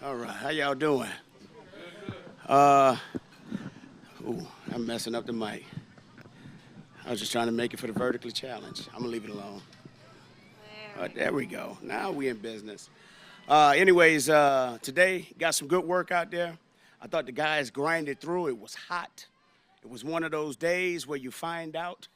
All right, how y'all doing? Uh, ooh, I'm messing up the mic. I was just trying to make it for the vertically challenged. I'm gonna leave it alone. There we go. Now we in business. Today got some good work out there. I thought the guys grinded through. It was hot. It was one of those days where you find out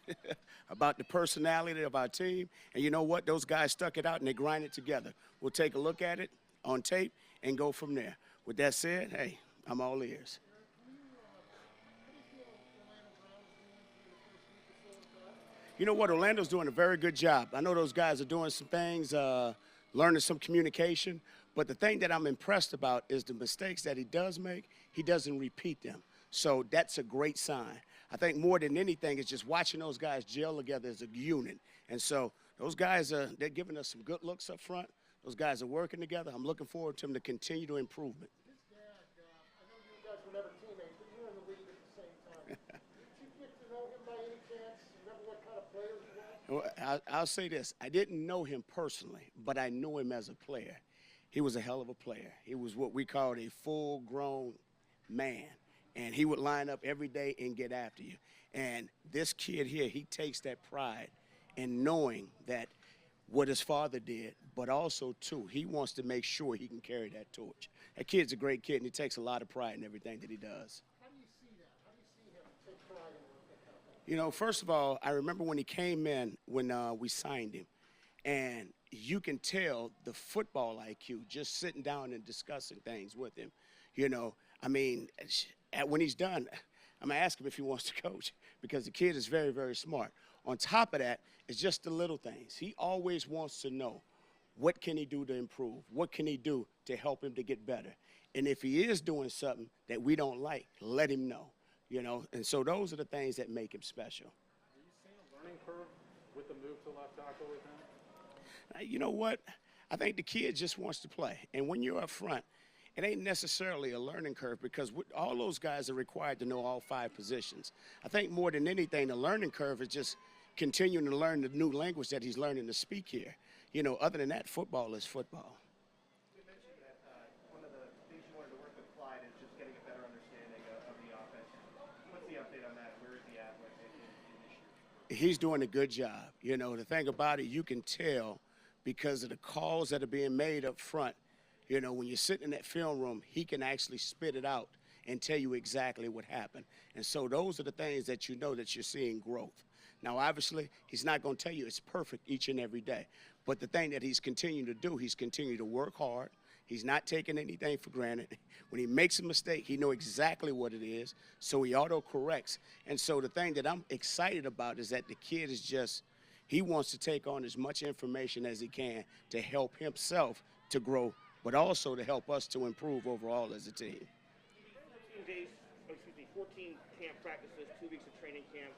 about the personality of our team. And you know what? Those guys stuck it out and they grinded together. We'll take a look at it on tape and go from there. With that said, hey, I'm all ears. You know what? Orlando's doing a very good job. I know those guys are doing some things, learning some communication. But the thing that I'm impressed about is the mistakes that he does make, he doesn't repeat them. So that's a great sign. I think more than anything, it's just watching those guys gel together as a unit. And so those guys, they're giving us some good looks up front. Those guys are working together. I'm looking forward to them to continue to improvement. His dad, I know you guys were never teammates, but you were in the league at the same time. Did you get to know him by any chance? Remember what kind of player he was? Well, I'll say this. I didn't know him personally, but I knew him as a player. He was a hell of a player. He was what we called a full-grown man, and he would line up every day and get after you. And this kid here, he takes that pride in knowing that what his father did, but also, too, he wants to make sure he can carry that torch. That kid's a great kid, and he takes a lot of pride in everything that he does. How do you see that? How do you see him take pride in what You know, first of all, I remember when he came in when we signed him, and you can tell the football IQ just sitting down and discussing things with him. You know, I mean, when he's done, I'm going to ask him if he wants to coach because the kid is very, very smart. On top of that, it's just the little things. He always wants to know what can he do to improve? What can he do to help him to get better? And if he is doing something that we don't like, let him know. You know, and so those are the things that make him special. Are you seeing a learning curve with the move to left tackle with him? You know what? I think the kid just wants to play. And when you're up front, it ain't necessarily a learning curve because all those guys are required to know all 5 positions. I think more than anything, the learning curve is just continuing to learn the new language that he's learning to speak here. You know, other than that, football is football. You mentioned that one of the things you wanted to work with Clyde is just getting a better understanding of the offense. What's the update on that? Where is he at in this year? He's doing a good job. You know, the thing about it, you can tell because of the calls that are being made up front. You know, when you're sitting in that film room, he can actually spit it out and tell you exactly what happened. And so those are the things that you know that you're seeing growth. Now, obviously, he's not going to tell you it's perfect each and every day. But the thing that he's continuing to do, he's continuing to work hard. He's not taking anything for granted. When he makes a mistake, he knows exactly what it is, so he auto-corrects. And so the thing that I'm excited about is that the kid is just, he wants to take on as much information as he can to help himself to grow, but also to help us to improve overall as a team. 14 camp practices, 2 weeks of training camp.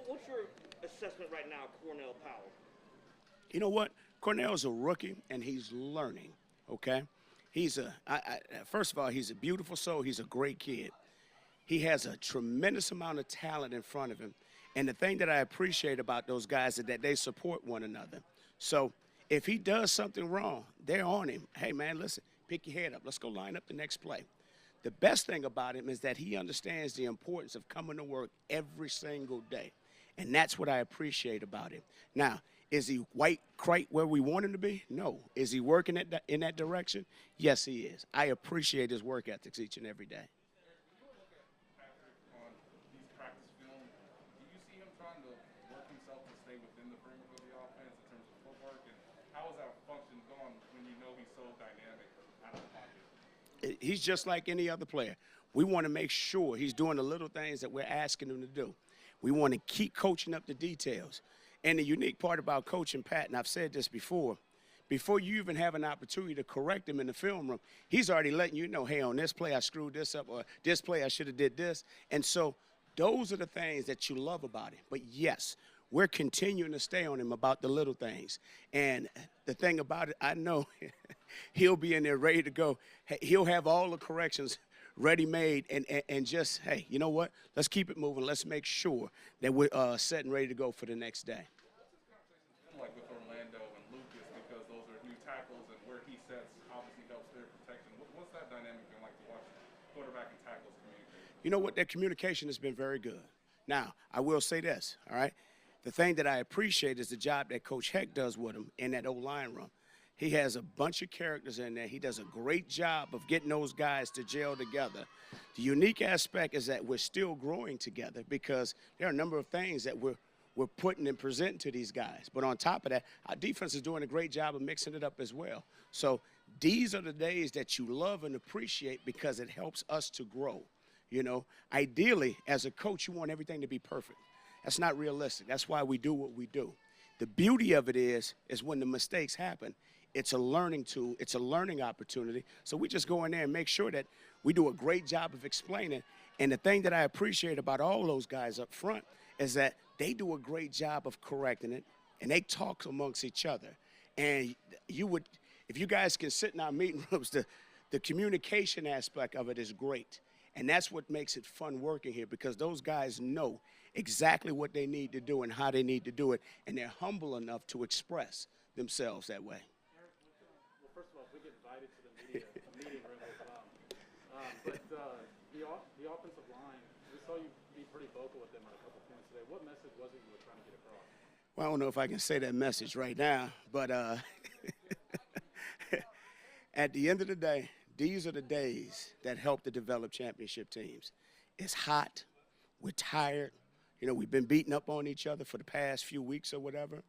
What's your assessment right now, Cornell Powell? You know what? Cornell's a rookie, and he's learning, okay? First of all, he's a beautiful soul. He's a great kid. He has a tremendous amount of talent in front of him. And the thing that I appreciate about those guys is that they support one another. So if he does something wrong, they're on him. Hey, man, listen, pick your head up. Let's go line up the next play. The best thing about him is that he understands the importance of coming to work every single day. And that's what I appreciate about him. Now, is he right where we want him to be? No. Is he working in that direction? Yes, he is. I appreciate his work ethics each and every day. When you look at Patrick on these practice film, do you see him trying to work himself to stay within the framework of the offense in terms of footwork? And how is that function going when you know he's so dynamic out of the pocket? He's just like any other player. We want to make sure he's doing the little things that we're asking him to do. We want to keep coaching up the details. And the unique part about coaching Pat, and I've said this before you even have an opportunity to correct him in the film room, he's already letting you know, hey, on this play I screwed this up, or this play I should have did this. And so those are the things that you love about him. But, yes, we're continuing to stay on him about the little things. And the thing about it, I know he'll be in there ready to go. He'll have all the corrections ready-made and just, hey, you know what? Let's keep it moving. Let's make sure that we're set and ready to go for the next day. Like with Orlando and Lucas, because those are new tackles and where he sets obviously helps their protection. quarterback and tackles communicate? You know what? Their communication has been very good. Now, I will say this, all right? The thing that I appreciate is the job that Coach Heck does with them in that O-line room. He has a bunch of characters in there. He does a great job of getting those guys to gel together. The unique aspect is that we're still growing together because there are a number of things that we're putting and presenting to these guys. But on top of that, our defense is doing a great job of mixing it up as well. So these are the days that you love and appreciate because it helps us to grow. You know, ideally, as a coach, you want everything to be perfect. That's not realistic. That's why we do what we do. The beauty of it is when the mistakes happen, it's a learning tool. It's a learning opportunity. So we just go in there and make sure that we do a great job of explaining. And the thing that I appreciate about all those guys up front is that they do a great job of correcting it, and they talk amongst each other. And if you guys can sit in our meeting rooms, the communication aspect of it is great. And that's what makes it fun working here because those guys know exactly what they need to do and how they need to do it, and they're humble enough to express themselves that way. Well, first of all, we get invited to the meeting room as well. But the offensive line, we saw you be pretty vocal with them on a couple points today. What message was it you were trying to get across? Well, I don't know if I can say that message right now, but at the end of the day, these are the days that help to develop championship teams. It's hot. We're tired. You know, we've been beating up on each other for the past few weeks or whatever.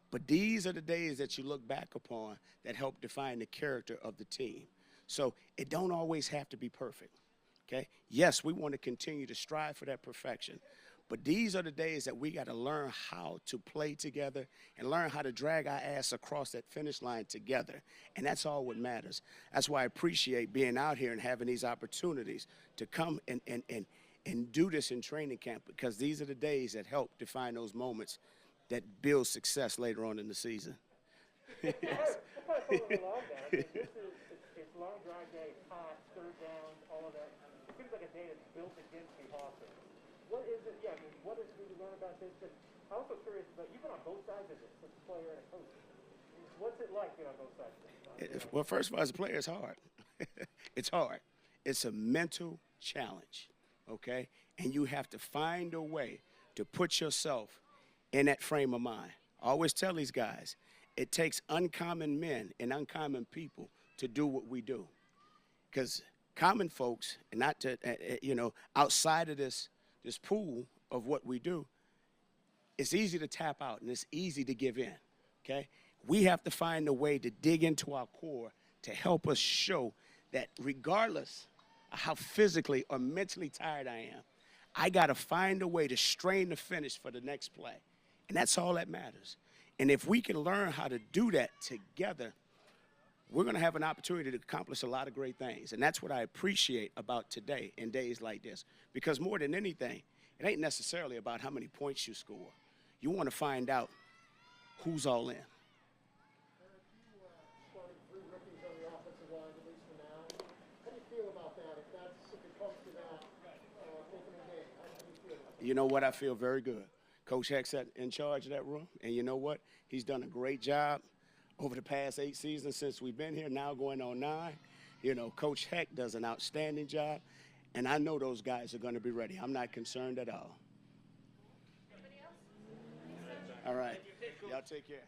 But these are the days that you look back upon that help define the character of the team. So it don't always have to be perfect, okay? Yes, we want to continue to strive for that perfection. But these are the days that we got to learn how to play together and learn how to drag our ass across that finish line together. And that's all what matters. That's why I appreciate being out here and having these opportunities to come and do this in training camp because these are the days that help define those moments that build success later on in the season. Yes. We'll probably follow along that. I mean, it's long, dry day, hot, third downs, all of that. It seems like a day that's built against the offense. What is it? Yeah, I mean, what is we learn about this? But I'm also curious about you've been on both sides of this as a player and a coach. What's it like being on both sides of this? Well, first of all, as a player, it's hard. It's hard. It's a mental challenge, okay? And you have to find a way to put yourself in that frame of mind. I always tell these guys, it takes uncommon men and uncommon people to do what we do. Because common folks, and not to, outside of this pool of what we do, it's easy to tap out and it's easy to give in, okay? We have to find a way to dig into our core to help us show that regardless of how physically or mentally tired I am, I got to find a way to strain the finish for the next play. And that's all that matters. And if we can learn how to do that together, we're going to have an opportunity to accomplish a lot of great things. And that's what I appreciate about today in days like this. Because more than anything, it ain't necessarily about how many points you score. You want to find out who's all in. Eric, you started 3 rookies on the offensive line, at least for now. How do you feel about that? If it comes to that opening day, how do you feel about that? You know what? I feel very good. Coach Heck's in charge of that room, and you know what? He's done a great job over the past 8 seasons since we've been here, now going on 9. You know, Coach Heck does an outstanding job, and I know those guys are going to be ready. I'm not concerned at all. All right. Y'all take care.